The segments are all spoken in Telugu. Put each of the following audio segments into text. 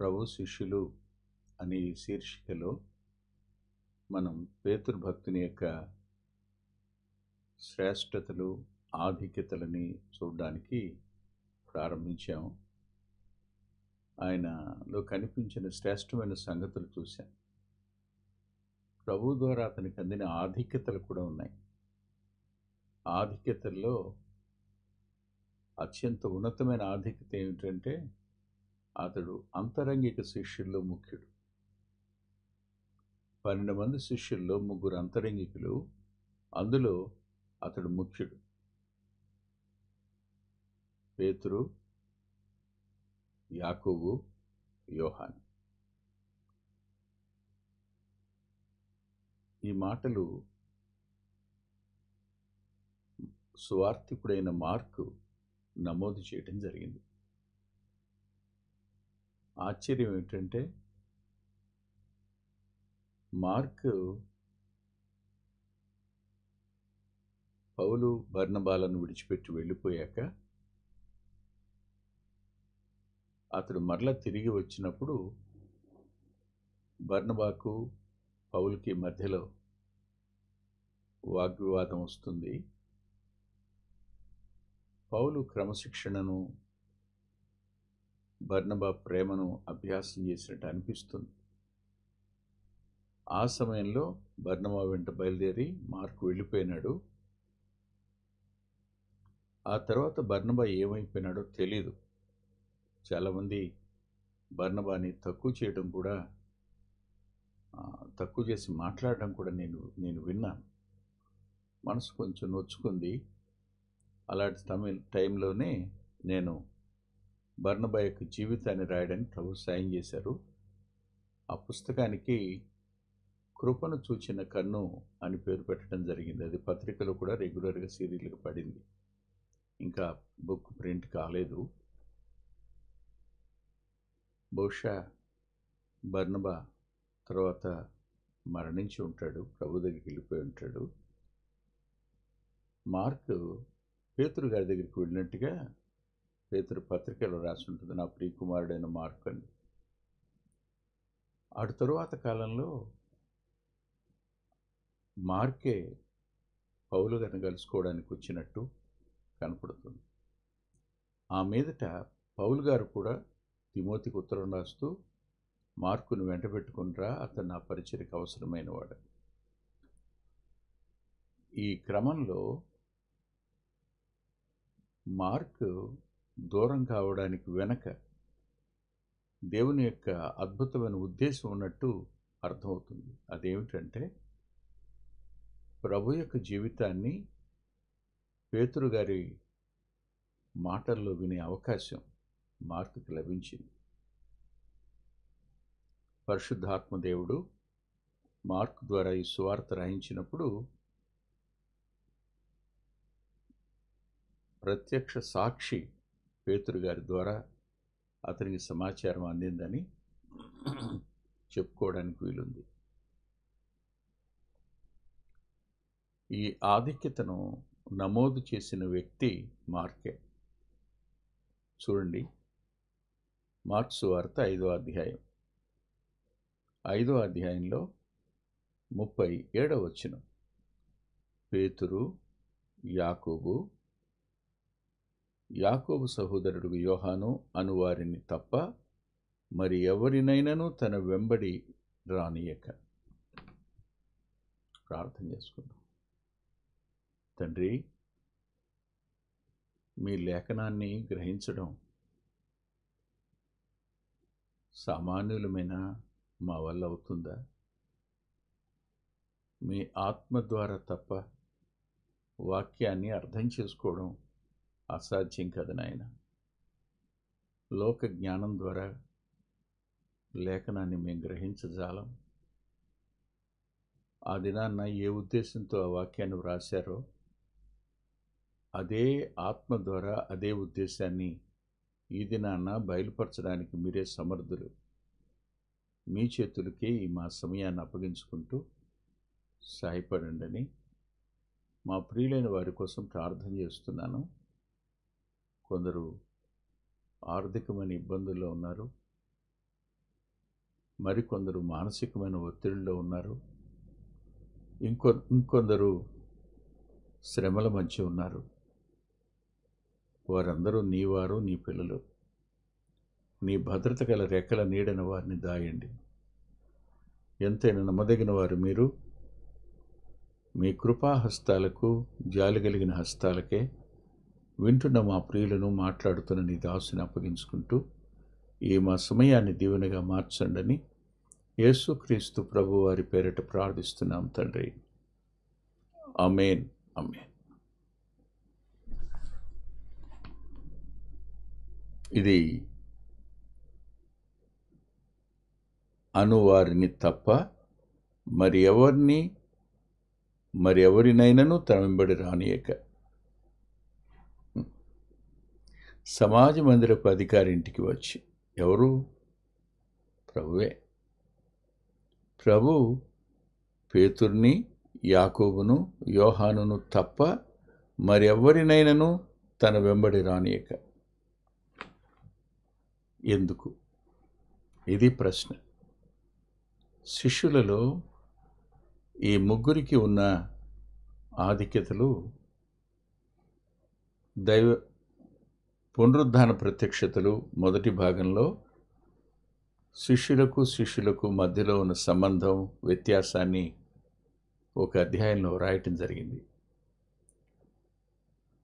ప్రభు శిష్యులు అనే ఈ శీర్షికలో మనం పేతురు భక్తుని యొక్క శ్రేష్టతలు, ఆధిక్యతలని చూడడానికి ప్రారంభించాం. ఆయనలో కనిపించిన శ్రేష్టమైన సంగతులు చూశాం. ప్రభు ద్వారా అతనికి అందిన ఆధిక్యతలు కూడా ఉన్నాయి. ఆధిక్యతల్లో అత్యంత ఉన్నతమైన ఆధిక్యత ఏమిటంటే అతడు అంతరంగిక శిష్యుల్లో ముఖ్యుడు. 12 మంది శిష్యుల్లో 3 అంతరంగికులు, అందులో అతడు ముఖ్యుడు. పేతురు, యాకోబు, యోహాను. ఈ మాటలు సువార్తికుడైన మార్కు నమోదు చేయడం జరిగింది. ఆశ్చర్యం ఏమిటంటే మార్కు పౌలు బర్నబాలను విడిచిపెట్టి వెళ్ళిపోయాక అతడు మరలా తిరిగి వచ్చినప్పుడు బర్నబాకు పౌలుకి మధ్యలో వాగ్వివాదం వస్తుంది. పౌలు క్రమశిక్షణను, బర్నబా ప్రేమను అభ్యాసం చేసినట్టు అనిపిస్తుంది. ఆ సమయంలో బర్నబా వెంట బయలుదేరి మార్కు వెళ్ళిపోయినాడు. ఆ తర్వాత బర్నబా ఏమైపోయినాడో తెలీదు. చాలామంది బర్నబాని తక్కువ చేయడం కూడా, తక్కువ చేసి మాట్లాడడం కూడా నేను విన్నాను. మనసు కొంచెం నొచ్చుకుంది. అలాంటి టైంలోనే నేను బర్నబా యొక్క జీవితాన్ని రాయడానికి ప్రభు సాయం చేశారు. ఆ పుస్తకానికి కృపను చూచిన కన్ను అని పేరు పెట్టడం జరిగింది. అది పత్రికలో కూడా రెగ్యులర్గా సీరియల్గా పడింది. ఇంకా బుక్ ప్రింట్ కాలేదు. బహుశా బర్నబా తర్వాత మరణించి ఉంటాడు, ప్రభు దగ్గరికి వెళ్ళిపోయి ఉంటాడు. మార్కు పేతురు గారి దగ్గరికి వెళ్ళినట్టుగా పేతురు పత్రికలో రాసి ఉంటుంది, నా ప్రియకుమారుడైన మార్కు అని. అటు తరువాత కాలంలో మార్కే పౌలు గారిని కలుసుకోవడానికి వచ్చినట్టు కనపడుతుంది. ఆ మీదట పౌలు గారు కూడా తిమోతికి ఉత్తరం రాస్తూ మార్కును వెంట పెట్టుకునిరా, అతను నా పరిచర్యకు అవసరమైన వాడు. ఈ క్రమంలో మార్కు దూరం కావడానికి వెనక దేవుని యొక్క అద్భుతమైన ఉద్దేశం ఉన్నట్టు అర్థమవుతుంది. అదేమిటంటే ప్రభు యొక్క జీవితాన్ని పేతురు గారి మాటల్లో వినే అవకాశం మార్కుకి లభించింది. పరిశుద్ధాత్మ దేవుడు మార్కు ద్వారా ఈ సువార్త రాయించినప్పుడు ప్రత్యక్ష సాక్షి పేతురు గారి ద్వారా అతనికి సమాచారం అందిందని చెప్పుకోవడానికి వీలుంది. ఈ ఆధిక్యతను నమోదు చేసిన వ్యక్తి మార్కే. చూడండి, మార్కు సువార్త 5వ అధ్యాయం 5వ అధ్యాయంలో 37వ వచనం. పేతురు, యాకోబు సహోదరుడు యోహాను అనువారిని తప్ప మరి ఎవరినైనాను తన వెంబడి రానియక. ప్రార్థన చేసుకుందాం. తండ్రి, మీ లేఖనాన్ని గ్రహించడం సామాన్యులమైన మా వల్ల అవుతుందా? మీ ఆత్మ ద్వారా తప్ప వాక్యాన్ని అర్థం చేసుకోవడం అసాధ్యం కదా నాయన. లోక జ్ఞానం ద్వారా లేఖనాన్ని మేము గ్రహించజాలం. ఆ దినాన్న ఏ ఉద్దేశంతో ఆ వాక్యాన్ని వ్రాశారో అదే ఆత్మ ద్వారా అదే ఉద్దేశాన్ని ఈ దినాన్న బయలుపరచడానికి మీరే సమర్థులు. మీ చేతులకే ఈ మా సమయాన్ని అప్పగించుకుంటూ సహాయపడండి. మా ప్రియులైన వారి కోసం ప్రార్థన చేస్తున్నాను. కొందరు ఆర్థికమైన ఇబ్బందుల్లో ఉన్నారు. మరికొందరు మానసికమైన ఒత్తిడిలో ఉన్నారు. ఇంకొందరు శ్రమల మధ్య ఉన్నారు. వారందరూ నీ వారు, నీ పిల్లలు. నీ భద్రత గల రెక్కల నీడన వారిని దాయండి. ఎంతైనా నమ్మదగిన వారు మీరు. మీ కృపాహస్తాలకు, జాలి కలిగిన హస్తాలకే వింటున్న మా ప్రియులను, మాట్లాడుతున్న నీ దాసుని అప్పగించుకుంటూ ఈ మా సమయాన్ని దీవెనగా మార్చండని యేసుక్రీస్తు ప్రభు వారి పేరిట ప్రార్థిస్తున్నాం తండ్రి. ఆమేన్. ఆమేన్. ఇది అనువారిని తప్ప మరి ఎవరినైనాను తన వెంబడి రానియక. సమాజ మందిరపు అధికారి ఇంటికి వచ్చి, ఎవరు? ప్రభువే. ప్రభు పేతుర్ని, యాకోబును, యోహానును తప్ప మరెవరినైనాను తన వెంబడి రానియక. ఎందుకు? ఇది ప్రశ్న. శిష్యులలో ఈ ముగ్గురికి ఉన్న ఆధిక్యతలు దైవ పునరుద్ధాన ప్రత్యక్షతలు మొదటి భాగంలో శిష్యులకు మధ్యలో ఉన్న సంబంధం, వ్యత్యాసాన్ని ఒక అధ్యాయంలో రాయటం జరిగింది.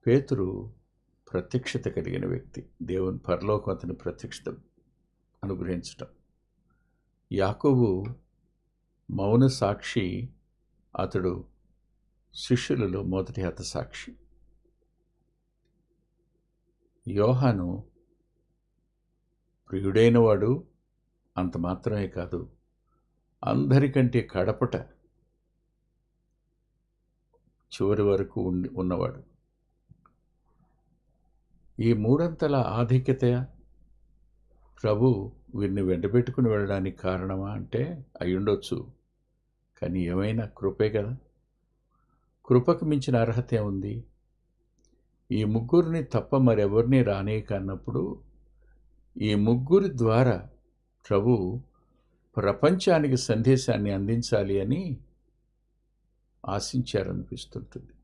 పేతురు ప్రత్యక్షత కలిగిన వ్యక్తి, దేవుని పరలోకం అతని ప్రత్యక్షత అనుగ్రహించటం. యాకోబు మౌన సాక్షి, అతడు శిష్యులలో మొదటి హతసాక్షి. యోహాను ప్రియుడైన వాడు, అంత మాత్రమే కాదు, అందరికంటే కడపట చివరి వరకు ఉన్నవాడు. ఈ మూడంతల ఆధిక్యత ప్రభు వీరిని వెంటబెట్టుకుని వెళ్ళడానికి కారణమా అంటే అయ్యుండొచ్చు. కానీ ఏమైనా కృపే కదా. కృపకు మించిన అర్హత ఉంది. ఈ ముగ్గురిని తప్ప మరెవరిని రానేక అన్నప్పుడు ఈ ముగ్గురి ద్వారా ప్రభు ప్రపంచానికి సందేశాన్ని అందించాలి అని ఆశించారనిపిస్తుంటుంది.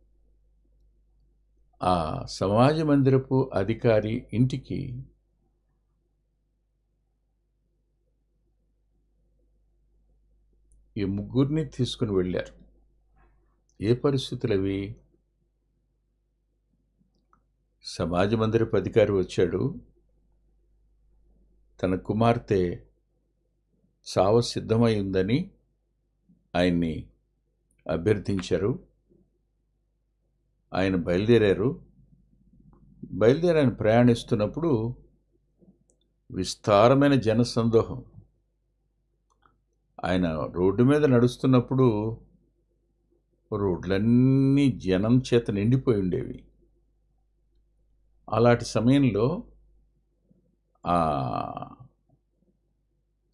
ఆ సమాజ మందిరపు అధికారి ఇంటికి ఈ ముగ్గురిని తీసుకుని వెళ్ళారు. ఏ పరిస్థితులు అవి? సమాజ మందిరపు అధికారి వచ్చాడు. తన కుమార్తె చావ సిద్ధమై ఉందని ఆయన్ని అభ్యర్థించారు. ఆయన బయలుదేరి ఆయన ప్రయాణిస్తున్నప్పుడు విస్తారమైన జనసందోహం. ఆయన రోడ్డు మీద నడుస్తున్నప్పుడు రోడ్లన్నీ జనం చేత నిండిపోయి ఉండేవి. అలాంటి సమయంలో ఆ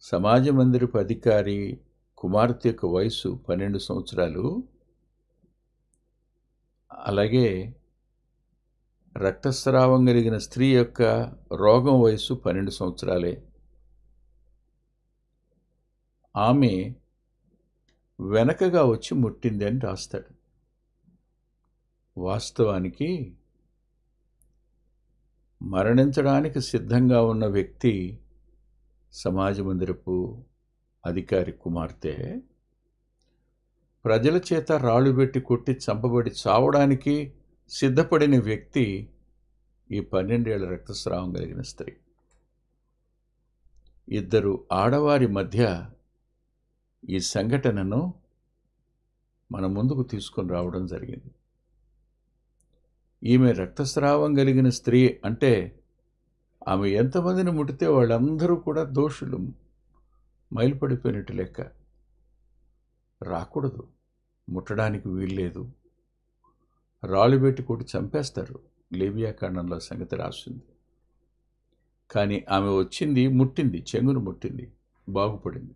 సమాజ మందిరపు అధికారి కుమార్తె యొక్క వయసు 12 సంవత్సరాలు. అలాగే రక్తస్రావం కలిగిన స్త్రీ యొక్క రోగం వయసు 12 సంవత్సరాలే. ఆమె వెనకగా వచ్చి ముట్టింది అని రాస్తాడు. వాస్తవానికి మరణించడానికి సిద్ధంగా ఉన్న వ్యక్తి సమాజ మందిరపు అధికారి కుమార్తె. ప్రజల చేత రాళ్ళు పెట్టి కొట్టి చంపబడి చావడానికి సిద్ధపడిన వ్యక్తి ఈ 12 ఏళ్ల రక్తస్రావం కలిగిన స్త్రీ. ఇద్దరు ఆడవారి మధ్య ఈ సంఘటనను మన ముందుకు తీసుకొని రావడం జరిగింది. ఈమె రక్తస్రావం కలిగిన స్త్రీ అంటే ఆమె ఎంతమందిని ముట్టితే వాళ్ళందరూ కూడా దోషులు, మైలుపడిపోయినట్టు లెక్క. రాకూడదు, ముట్టడానికి వీల్లేదు, రాళ్ళు పెట్టి కొట్టి చంపేస్తారు. లేవియాకాండంలో సంగతి రాసింది. కానీ ఆమె వచ్చింది, ముట్టింది, చెంగును ముట్టింది, బాగుపడింది.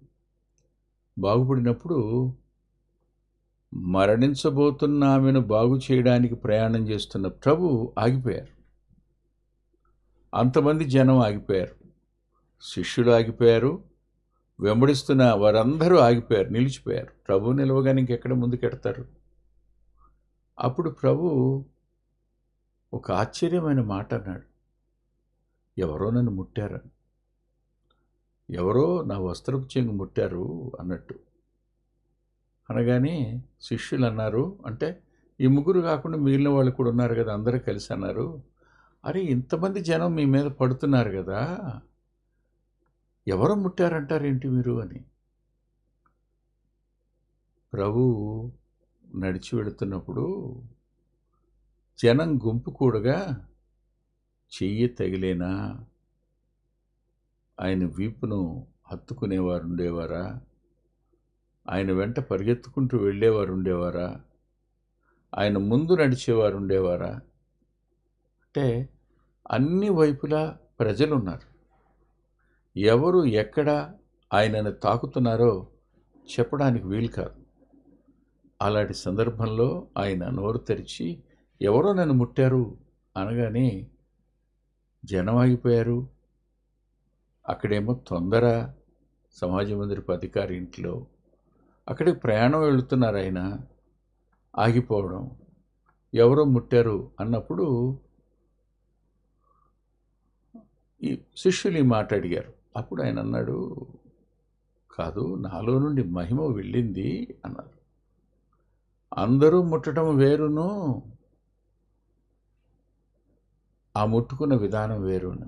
బాగుపడినప్పుడు మరణించబోతున్న ఆమెను బాగు చేయడానికి ప్రయాణం చేస్తున్న ప్రభు ఆగిపోయారు. అంతమంది జనం ఆగిపోయారు. శిష్యులు ఆగిపోయారు, వెంబడిస్తున్న వారందరూ ఆగిపోయారు, నిలిచిపోయారు. ప్రభు నిలవగానే ఇంకెక్కడ ముందుకెడతారు? అప్పుడు ప్రభు ఒక ఆశ్చర్యమైన మాట అన్నాడు, ఎవరో నన్ను ముట్టారని. ఎవరో నా వస్త్రపు చెంగు ముట్టారు అన్నట్టు అనగానే శిష్యులు అన్నారు, అంటే ఈ ముగ్గురు కాకుండా మిగిలిన వాళ్ళు కూడా ఉన్నారు కదా, అందరూ కలిసి అన్నారు, అరే ఇంతమంది జనం మీ మీద పడుతున్నారు కదా, ఎవరో ముట్టారంటారేంటి మీరు అని. ప్రభు నడిచి వెళుతున్నప్పుడు జనం గుంపు కూడగా చెయ్యి తగిలేనా, ఆయన వీపును హత్తుకునేవారు ఉండేవారా, ఆయన వెంట పరిగెత్తుకుంటూ వెళ్ళేవారు ఉండేవారా, ఆయన ముందు నడిచేవారు ఉండేవారా? అంటే అన్ని వైపులా ప్రజలున్నారు. ఎవరు ఎక్కడ ఆయనను తాకుతున్నారో చెప్పడానికి వీలు కాదు. అలాంటి సందర్భంలో ఆయన నోరు తెరిచి ఎవరో నన్ను ముట్టారు అనగానే జనం ఆగిపోయారు. అక్కడేమో తొందర, సమాజ మందిరపు అధికారి ఇంట్లో, అక్కడికి ప్రయాణం వెళుతున్నారు, ఆయన ఆగిపోవడం, ఎవరో ముట్టారు అన్నప్పుడు ఈ శిష్యులు ఈ మాట అడిగారు. అప్పుడు ఆయన అన్నాడు, కాదు, నాలో నుండి మహిమ వెళ్ళింది అన్నారు. అందరూ ముట్టడం వేరును, ఆ ముట్టుకున్న విధానం వేరును.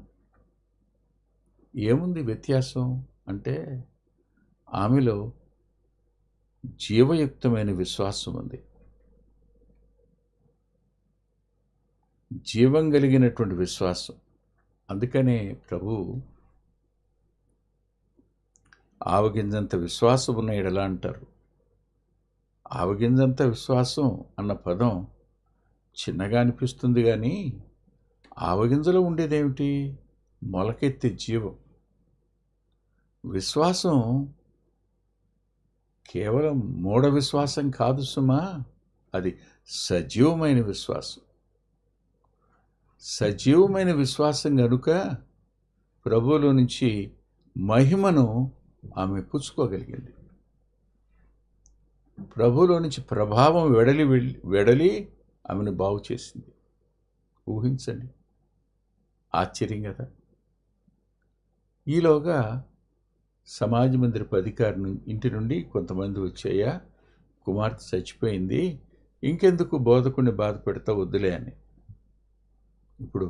ఏముంది వ్యత్యాసం అంటే ఆమెలో జీవయుక్తమైన విశ్వాసం ఉంది, జీవం కలిగినటువంటి విశ్వాసం. అందుకనే ప్రభు ఆవగింజంత విశ్వాసం ఉన్న ఎడలా అంటారు. ఆవగింజంత విశ్వాసం అన్న పదం చిన్నగా అనిపిస్తుంది, కానీ ఆవగింజలో ఉండేదేమిటి? మొలకెత్తే జీవం. విశ్వాసం కేవలం మూఢ విశ్వాసం కాదు సుమా, అది సజీవమైన విశ్వాసం. సజీవమైన విశ్వాసం కనుక ప్రభువులో నుంచి మహిమను ఆమె పుచ్చుకోగలిగింది. ప్రభువులో నుంచి ప్రభావం వెడలి ఆమెను బాగు చేసింది. ఊహించండి, ఆశ్చర్యం కదా. ఈలోగా సమాజ మందిరపు అధికారి ఇంటి నుండి కొంతమంది వచ్చాయా, కుమార్తె చచ్చిపోయింది, ఇంకెందుకు బోధకుడిని బాధ పెడతా, వద్దులే అని. ఇప్పుడు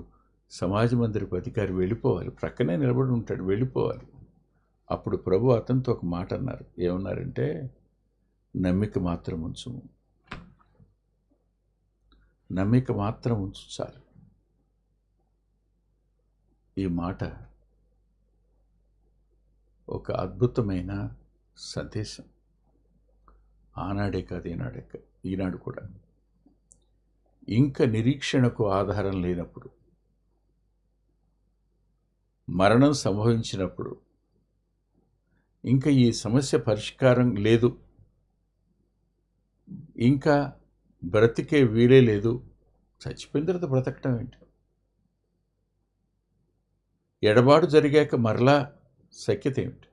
సమాజ మందిరపు అధికారి వెళ్ళిపోవాలి, ప్రక్కనే నిలబడి ఉంటాడు, వెళ్ళిపోవాలి. అప్పుడు ప్రభు అతనితో ఒక మాట అన్నారు. ఏమన్నారంటే, నమ్మిక మాత్రం ఉంచుము, నమ్మిక మాత్రం ఉంచు చాలు. ఈ మాట ఒక అద్భుతమైన సందేశం. ఆనాడే కాదు, ఈనాడు కూడా. ఇంకా నిరీక్షణకు ఆధారం లేనప్పుడు, మరణం సంభవించినప్పుడు, ఇంకా ఈ సమస్య పరిష్కారం లేదు, ఇంకా బ్రతికే వీలే లేదు, చచ్చిపోయిన తర్వాత బ్రతకటం ఏంటి? ఎడబాటు జరిగాక మరలా సఖ్యత ఏమిటి?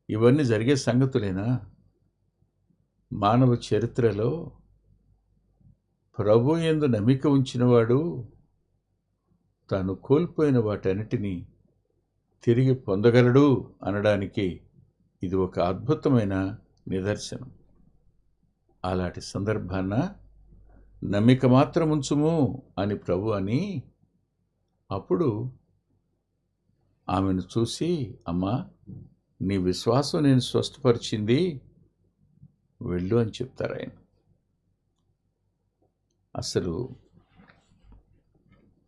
ఇవన్నీ జరిగే సంగతులేనా? మానవ చరిత్రలో ప్రభు యందు నమ్మిక ఉంచినవాడు తాను కోల్పోయిన వాటన్నిటినీ తిరిగి పొందగలడు అనడానికి ఇది ఒక అద్భుతమైన నిదర్శనం. అలాంటి సందర్భాన నమ్మిక మాత్రం ఉంచుము అని ప్రభు అని, అప్పుడు ఆమెను చూసి, అమ్మా, నీ విశ్వాసం నేను స్వస్థపరిచింది, వెళ్ళు అని చెప్తారు ఆయన. అసలు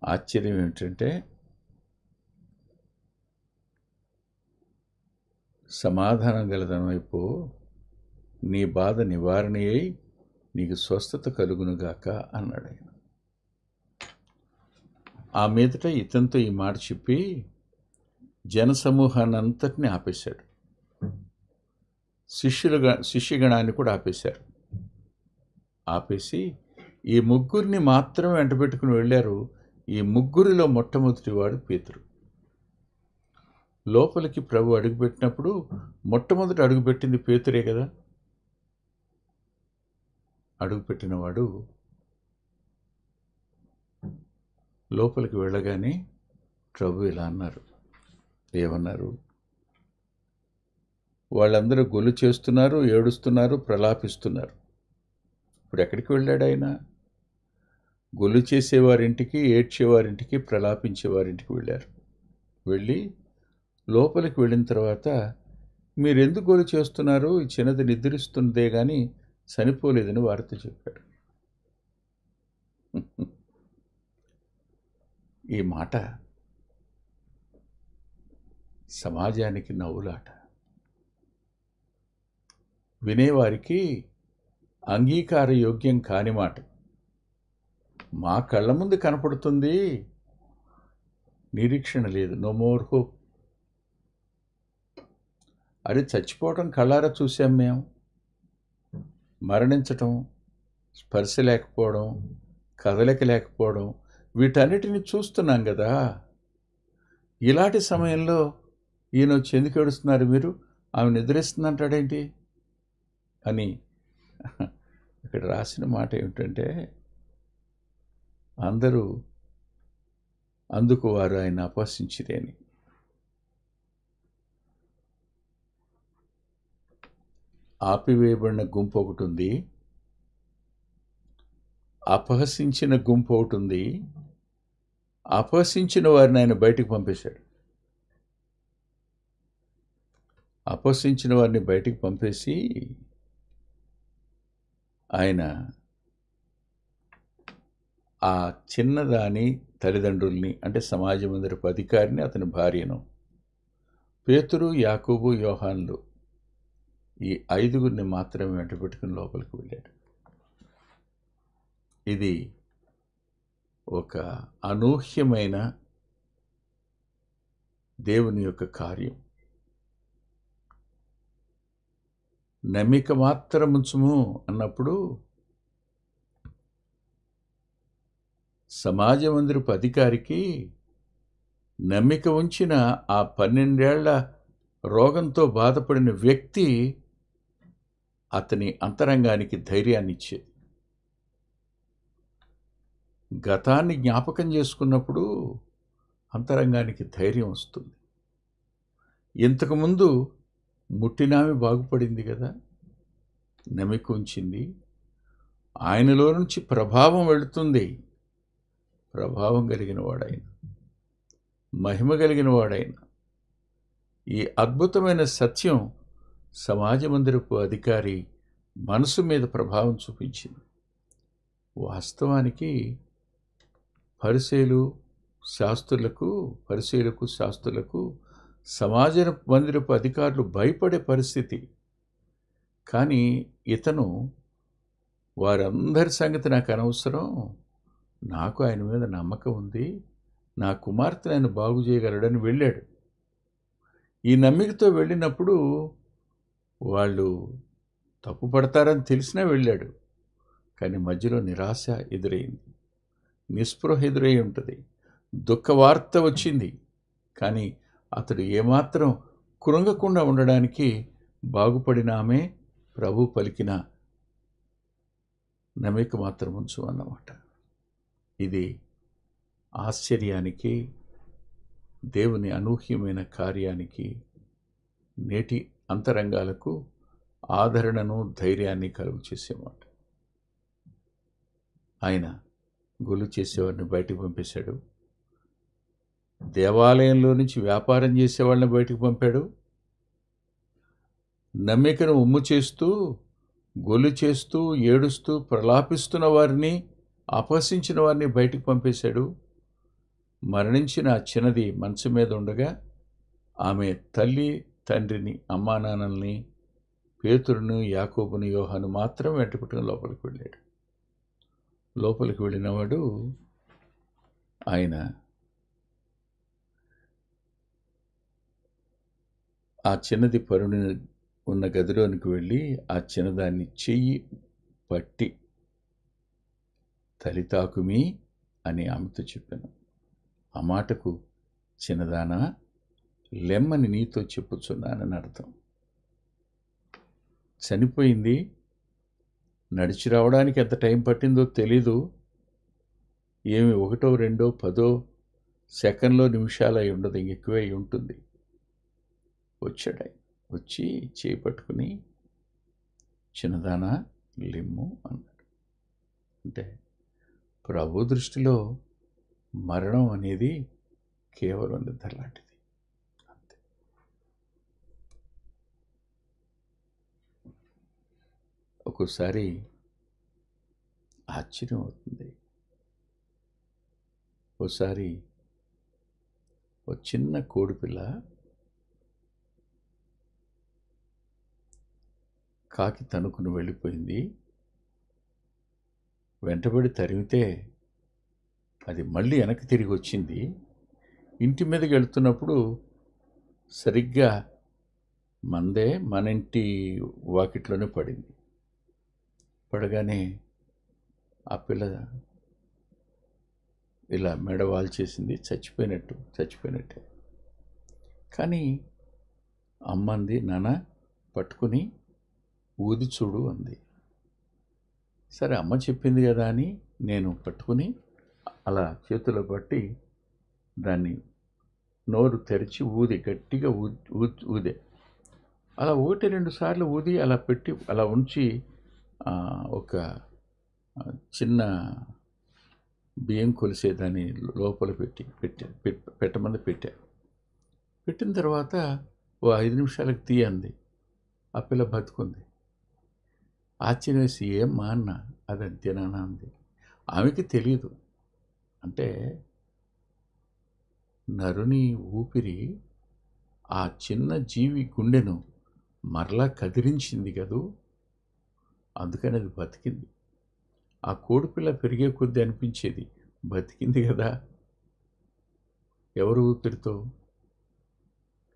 ఆశ్చర్యం ఏమిటంటే, సమాధానం గలదనం వైపు, నీ బాధ నివారణ అయి నీకు స్వస్థత కలుగునుగాక అన్నాడు ఆయన. ఆ మీదట ఇతనితో ఈ మాట చెప్పి జనసమూహాన్ని అంతటిని ఆపేశాడు. శిష్యగణాన్ని కూడా ఆపేశారు. ఆపేసి ఈ ముగ్గురిని మాత్రం వెంటబెట్టుకుని వెళ్ళారు. ఈ ముగ్గురిలో మొట్టమొదటి వాడు పేతురు. లోపలికి ప్రభు అడుగుపెట్టినప్పుడు మొట్టమొదట అడుగుపెట్టింది పేతురే కదా. అడుగుపెట్టినవాడు లోపలికి వెళ్ళగానే ప్రభు ఇలా అన్నారు. ఏమన్నారు? వాళ్ళందరూ గొల్లు చేస్తున్నారు, ఏడుస్తున్నారు, ప్రలాపిస్తున్నారు. ఇప్పుడు ఎక్కడికి వెళ్ళాడు ఆయన? గొల్లు చేసేవారింటికి, ఏడ్చేవారింటికి, ప్రలాపించేవారింటికి వెళ్ళారు. వెళ్ళి లోపలికి వెళ్ళిన తర్వాత, మీరెందుకు గొల్లు చేస్తున్నారు? ఈ చిన్నది నిద్రిస్తుందే కానీ చనిపోలేదని వారితో చెప్పాడు. ఈ మాట సమాజానికి నవ్వులాట, వినేవారికి అంగీకార యోగ్యం కాని మాట. మా కళ్ళ ముందు కనపడుతుంది, నిరీక్షణ లేదు, నో మోర్ హోప్. అది చచ్చిపోవటం కళ్ళారా చూసాం మేము, మరణించటం, స్పర్శ లేకపోవడం, కదలిక లేకపోవడం, వీటన్నిటిని చూస్తున్నాం కదా. ఇలాంటి సమయంలో ఈయన వచ్చి ఎందుకు ఏడుస్తున్నారు మీరు, ఆమె నిద్రిస్తుందంటాడేంటి అని. ఇక్కడ రాసిన మాట ఏమిటంటే, అందరూ అందుకు వారు ఆయన అపహసించిరేని. ఆపివేయబడిన గుంపు ఒకటి ఉంది, అపహసించిన గుంపు ఒకటి ఉంది. అపహసించిన వారిని ఆయన బయటికి పంపేశాడు. అపహసించిన వారిని బయటికి పంపేసి ఆయన ఆ చిన్నదాని తల్లిదండ్రుల్ని, అంటే సమాజ మందిరపు అధికారిని, అతని భార్యను, పేతురు, యాకోబు, యోహాన్లు, ఈ 5గురిని మాత్రమే వెంట పెట్టుకుని లోపలికి వెళ్ళాడు. ఇది ఒక అనూహ్యమైన దేవుని యొక్క కార్యం. నమ్మిక మాత్రం ఉంచుము అన్నప్పుడు సమాజ మందిరపు అధికారికి నమ్మిక ఉంచిన ఆ 12 ఏళ్ల రోగంతో బాధపడిన వ్యక్తి అతని అంతరంగానికి ధైర్యాన్ని ఇచ్చేది. గతాన్ని జ్ఞాపకం చేసుకున్నప్పుడు అంతరంగానికి ధైర్యం వస్తుంది. ఇంతకుముందు ముట్టినామి బాగుపడింది కదా, నమ్మిక ఉంచింది, ఆయనలో నుంచి ప్రభావం వెళుతుంది. ప్రభావం కలిగిన వాడైన, మహిమ కలిగిన వాడైన ఈ అద్భుతమైన సత్యం సమాజ మందిరపు అధికారి మనసు మీద ప్రభావం చూపించింది. వాస్తవానికి పరిసయ్యులకు శాస్త్రులకు సమాజ మందిరపు అధికారులు భయపడే పరిస్థితి. కానీ ఇతను వారందరి సంగతి నాకు అనవసరం, నాకు ఆయన మీద నమ్మకం ఉంది, నా కుమార్తెను ఆయన బాగు చేయగలడని వెళ్ళాడు. ఈ నమ్మికతో వెళ్ళినప్పుడు వాళ్ళు తప్పు పడతారని తెలిసినా వెళ్ళాడు. కానీ మధ్యలో నిరాశ ఎదురైంది, నిస్పృహ ఎదురై ఉంటుంది, దుఃఖవార్త వచ్చింది. కానీ అతడు ఏమాత్రం కృంగకుండా ఉండడానికి బాగుపడిన ఆమె ప్రభు పలికిన నమ్మిక మాత్రం ఉంచు అన్నమాట. ఇది ఆశ్చర్యానికి, దేవుని అనూహ్యమైన కార్యానికి, నేటి అంతరంగాలకు ఆదరణను, ధైర్యాన్ని కలుగు చేసేమాట. ఆయన గొల్లు చేసేవాడిని బయటికి పంపేశాడు. దేవాలయంలో నుంచి వ్యాపారం చేసేవాళ్ళని బయటికి పంపాడు. నమ్మికను ఉమ్ము చేస్తూ, గొల్లు చేస్తూ, ఏడుస్తూ, ప్రలాపిస్తున్న వారిని, అపహసించిన వారిని బయటికి పంపేశాడు. మరణించిన చిన్నది మనసు మీద ఉండగా ఆమె తల్లి, తండ్రిని, అమ్మా నాన్నల్ని, పేతురును, యాకోబును, యోహాను మాత్రం వెంటబెట్టుకుని లోపలికి వెళ్ళాడు. లోపలికి వెళ్ళినవాడు ఆయన ఆ చిన్నది పరుని ఉన్న గదిలోనికి వెళ్ళి ఆ చిన్నదాన్ని చెయ్యి పట్టి తలితాకుమి అని ఆమెతో చెప్పాను. ఆ మాటకు చిన్నదానా లెమ్మని నీతో చెప్పుచున్నానని అర్థం. చనిపోయింది, నడిచి రావడానికి ఎంత టైం పట్టిందో తెలీదు. ఏమి 1, 2, 10 సెకండ్లో నిమిషాలు అయి ఉండదు, ఎక్కువే అయి ఉంటుంది. వచ్చాడు, వచ్చి చేయి పట్టుకుని చిన్నదానా లెమ్ము అన్నాడు. అంటే ప్రభు దృష్టిలో మరణం అనేది కేవలం నిద్ర లాంటిది. అంతే. ఒక్కోసారి ఆశ్చర్యం అవుతుంది. ఒకసారి ఒక చిన్న కోడిపిల్ల కాకి తనుకుని వెళ్ళిపోయింది. వెంటబడి తరిమితే అది మళ్ళీ వెనక్కి తిరిగి వచ్చింది. ఇంటి మీదకి వెళ్తున్నప్పుడు సరిగ్గా మన ఇంటి వాకిట్లోనే పడింది. పడగానే ఆ పిల్ల ఇలా మెడవాల్ చేసింది, చచ్చిపోయినట్టే. కానీ అమ్మ అంది, నాన్న పట్టుకుని ఊది చూడు అంది. సరే అమ్మ చెప్పింది కదా అని నేను పట్టుకుని అలా చేతిలో పట్టి దాన్ని నోరు తెరిచి గట్టిగా ఊదే. అలా 1-2 సార్లు ఊది అలా పెట్టి అలా ఉంచి ఒక చిన్న బియ్యం కొలిసేదాన్ని లోపల పెట్టమని పెట్టిన తర్వాత ఓ 5 నిమిషాలకు తీయంది. ఆ పిల్ల బతుకుంది. ఆశ్చర్యం వేసి, ఏమ్మా అన్న, అది అంతేనా అంది. ఆమెకి తెలియదు. అంటే నరుని ఊపిరి ఆ చిన్న జీవి గుండెను మరలా కదిలించింది కదూ, అందుకని అది బతికింది. ఆ కోడిపిల్ల పెరిగే కొద్దీ అనిపించేది, బతికింది కదా, ఎవరు ఊపిరితో?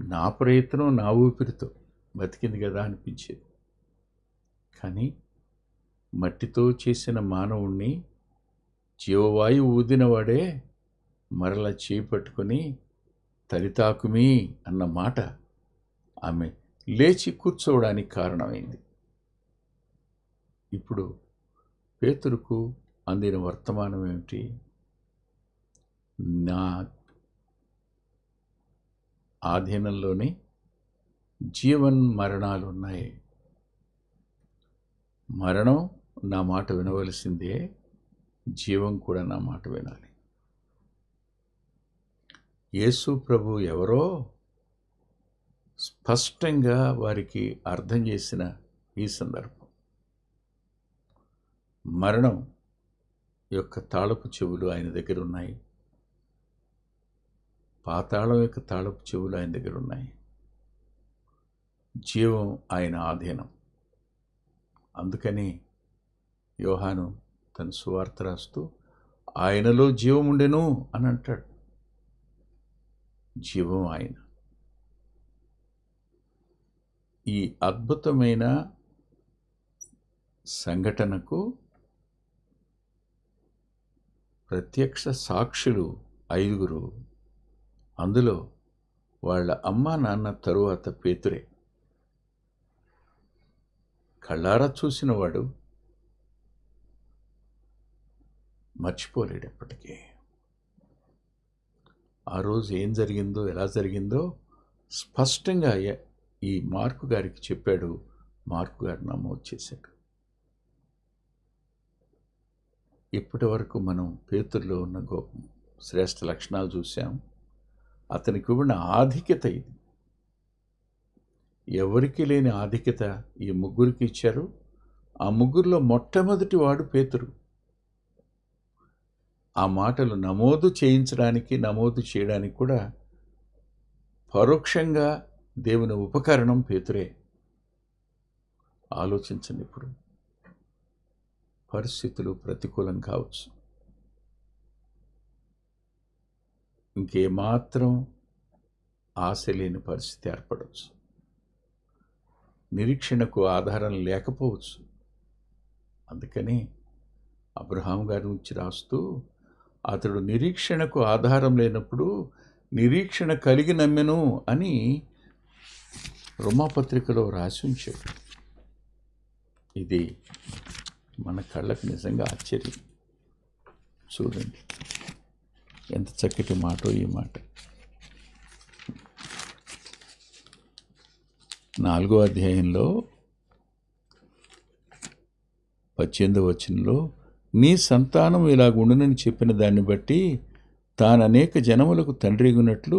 నా ప్రయత్నం, నా ఊపిరితో బతికింది కదా అనిపించేది. కానీ మట్టితో చేసిన మానవుణ్ణి జీవవాయువు ఊదినవాడే మరలా చేపట్టుకొని తలితాకుమీ అన్న మాట ఆమె లేచి కూర్చోవడానికి కారణమైంది. ఇప్పుడు పేతురుకు అందిన వర్తమానం ఏమిటి? నా ఆధీనంలోనే జీవన్ మరణాలు ఉన్నాయి. మరణం నా మాట వినవలసిందే, జీవం కూడా నా మాట వినాలి. యేసు ప్రభు ఎవరో స్పష్టంగా వారికి అర్థం చేసిన ఈ సందర్భం, మరణం యొక్క తాళపు చెవులు ఆయన దగ్గర ఉన్నాయి, పాతాళం యొక్క తాళపు చెవులు ఆయన దగ్గర ఉన్నాయి, జీవం ఆయన ఆధీనం. అందుకని యోహాను తన సువార్త రాస్తూ ఆయనలో జీవం ఉండెను అని అంటాడు. జీవం ఆయన. ఈ అద్భుతమైన సంఘటనకు ప్రత్యక్ష సాక్షులు 5. అందులో వాళ్ళ అమ్మా నాన్న తరువాత పేతురే. కళ్ళారా చూసినవాడు మర్చిపోలేడు ఎప్పటికీ. ఆ రోజు ఏం జరిగిందో, ఎలా జరిగిందో స్పష్టంగా ఈ మార్కు గారికి చెప్పాడు. మార్కు గారు నమోదు చేశాడు. ఇప్పటి వరకు మనం పేతురులో ఉన్న శ్రేష్ఠ లక్షణాలు చూసాం. అతనికి ఉన్న ఆధిక్యత ఇది. ఎవరికి లేని ఆధిక్యత ఈ ముగ్గురికి ఇచ్చారు. ఆ ముగ్గురులో మొట్టమొదటి వాడు పేతురు. ఆ మాటలు నమోదు చేయడానికి కూడా పరోక్షంగా దేవుని ఉపకరణం పేతురే. ఆలోచించండి, ఇప్పుడు పరిస్థితులు ప్రతికూలం కావచ్చు, ఇంకేమాత్రం ఆశ లేని పరిస్థితి ఏర్పడవచ్చు, నిరీక్షణకు ఆధారం లేకపోవచ్చు. అందుకని అబ్రహాం గారి నుంచి రాస్తూ, అతడు నిరీక్షణకు ఆధారం లేనప్పుడు నిరీక్షణ కలిగి నమ్మెను అని రోమాపత్రికలో రాసి ఉంచాడు. ఇది మన కళ్ళకు నిజంగా ఆశ్చర్యం. చూడండి ఎంత చక్కటి మాటో ఈ మాట. 4వ అధ్యాయంలో 18వ వచనంలో, నీ సంతానం ఇలాగుండునని చెప్పిన దాన్ని బట్టి తాను అనేక జనములకు తండ్రిగున్నట్లు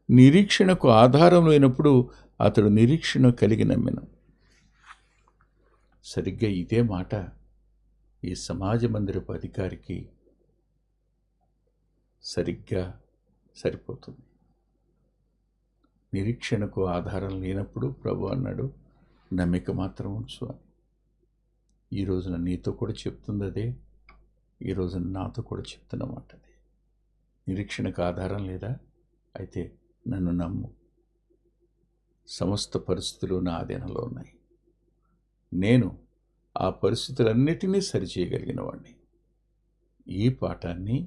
నిరీక్షణకు ఆధారం లేనప్పుడు అతడు నిరీక్షణ కలిగి నమ్మెను. సరిగ్గా ఇదే మాట ఈ సమాజ మందిరపు అధికారికి సరిగ్గా సరిపోతుంది. నిరీక్షణకు ఆధారం లేనప్పుడు ప్రభు అన్నాడు, నమ్మిక మాత్రం ఉంచు అని. ఈ రోజున నీతో కూడా చెప్తుంది అదే, ఈ రోజున నాతో కూడా చెప్తున్నమాట అదే. నిరీక్షణకు ఆధారం లేదా? అయితే నన్ను నమ్ము. సమస్త పరిస్థితులు నా ఆధీనంలో ఉన్నాయి. నేను ఆ పరిస్థితులన్నిటినీ సరిచేయగలిగిన వాడిని. ఈ పాఠాన్ని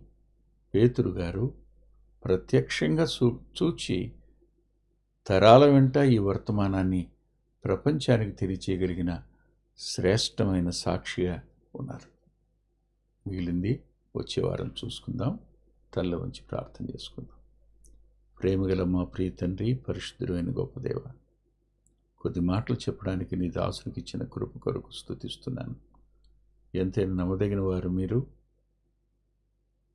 పేతురు గారు ప్రత్యక్షంగా చూచి తరాల వెంట ఈ వర్తమానాన్ని ప్రపంచానికి తెలియచేయగలిగిన శ్రేష్టమైన సాక్షిగా ఉన్నారు. మిగిలింది వచ్చే వారం చూసుకుందాం. తల్ల వంచి ప్రార్థన చేసుకుందాం. ప్రేమగల మా ప్రియ తండ్రి, పరిశుద్ధుడైన గొప్ప దేవ, కొద్ది మాటలు చెప్పడానికి నీ దాసునికి ఇచ్చిన కృప కొరకు స్తుతిస్తున్నాను. ఎంతైనా నమ్మదగిన వారు మీరు.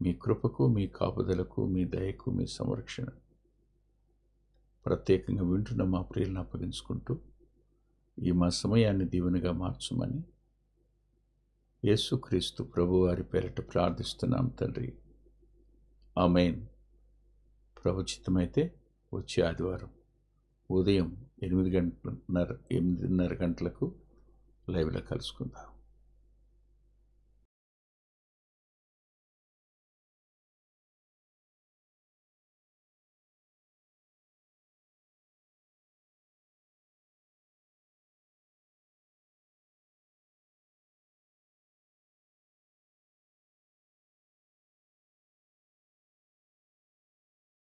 మీ కృపకు, మీ కాపుదలకు, మీ దయకు, మీ సంరక్షణ ప్రత్యేకంగా వింటున్న మా ప్రియులను అప్పగించుకుంటూ ఈ మా సమయాన్ని దీవెనగా మార్చుమని యేసుక్రీస్తు ప్రభువారి పేరిట ప్రార్థిస్తున్నాం తండ్రి. ఆమేన్. ప్రభుచిత్తమైతే వచ్చే ఆదివారం ఉదయం 8:30 గంటలకు లైవ్లో కలుసుకుందాం.